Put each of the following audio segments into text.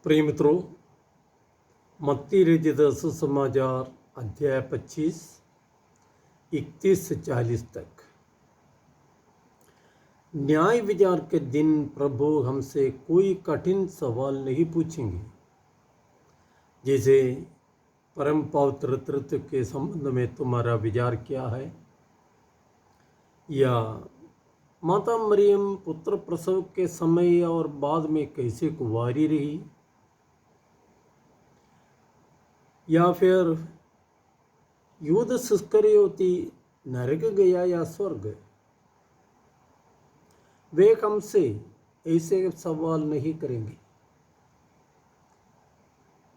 प्रिय मित्रों, मत्ती रचित सुसमाचार अध्याय 25 31 से 40 तक। न्याय विचार के दिन प्रभु हमसे कोई कठिन सवाल नहीं पूछेंगे, जैसे परम पवित्र तृत्व के संबंध में तुम्हारा विचार क्या है, या माता मरियम पुत्र प्रसव के समय और बाद में कैसे कुंवारी रही, या फिर यूदस इस्करियोती नरक गया या स्वर्ग। वे हमसे ऐसे सवाल नहीं करेंगे।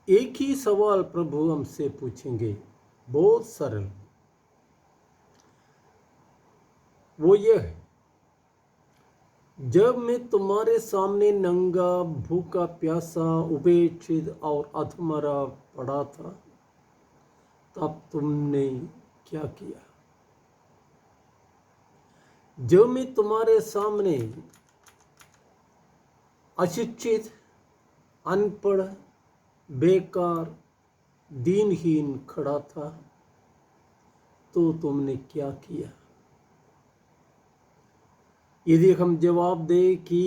एक ही सवाल प्रभु हमसे पूछेंगे, बहुत सरल। वो ये है, जब मैं तुम्हारे सामने नंगा, भूखा, प्यासा, उपेक्षित और अधमरा पड़ा था, तब तुमने क्या किया? जब मैं तुम्हारे सामने अशिक्षित, अनपढ़, बेकार, दीनहीन खड़ा था, तो तुमने क्या किया? यदि हम जवाब दें कि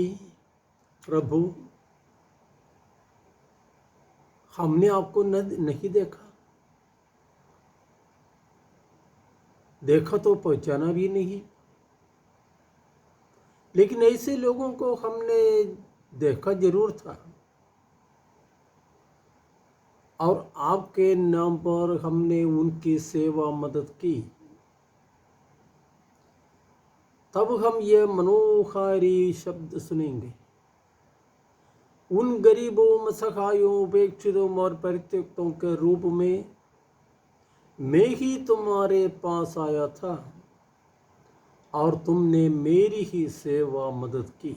प्रभु, हमने आपको नहीं देखा तो पहचाना भी नहीं, लेकिन ऐसे लोगों को हमने देखा जरूर था और आपके नाम पर हमने उनकी सेवा मदद की, तब हम ये मनोहारी शब्द सुनेंगे, उन गरीबों, असहायों, उपेक्षितों और परित्यक्तों के रूप में मैं ही तुम्हारे पास आया था और तुमने मेरी ही सेवा मदद की।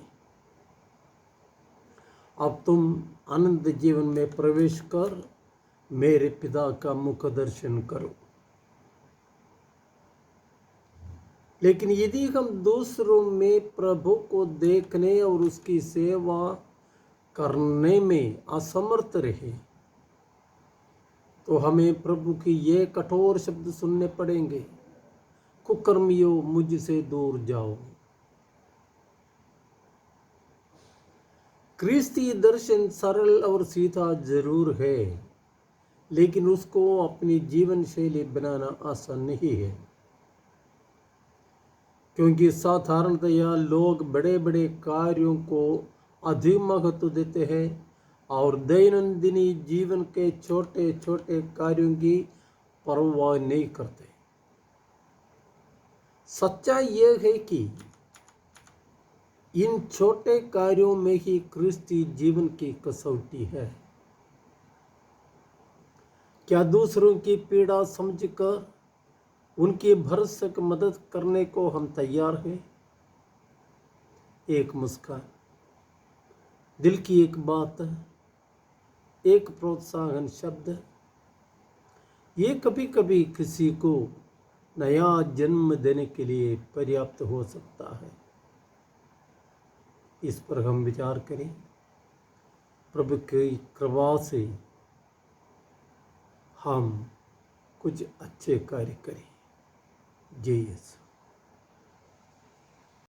अब तुम आनंद जीवन में प्रवेश कर मेरे पिता का मुख दर्शन करो। लेकिन यदि हम दूसरों में प्रभु को देखने और उसकी सेवा करने में असमर्थ रहे, तो हमें प्रभु की ये कठोर शब्द सुनने पड़ेंगे, कुकर्मियों, मुझसे दूर जाओ। क्रिस्ती दर्शन सरल और सीधा जरूर है, लेकिन उसको अपनी जीवन शैली बनाना आसान नहीं है, क्योंकि साधारणतया लोग बड़े बड़े कार्यों को अधिक महत्व देते हैं और दैनंदिनी जीवन के छोटे छोटे कार्यों की परवाह नहीं करते। सच्चाई यह है कि इन छोटे कार्यों में ही क्रिस्ती जीवन की कसौटी है। क्या दूसरों की पीड़ा समझकर उनकी भरसक मदद करने को हम तैयार हैं? एक मुस्कान, दिल की एक बात, एक प्रोत्साहन शब्द, ये कभी कभी किसी को नया जन्म देने के लिए पर्याप्त हो सकता है। इस पर हम विचार करें, प्रभु की कृपा से हम कुछ अच्छे कार्य करें। जय यीशु।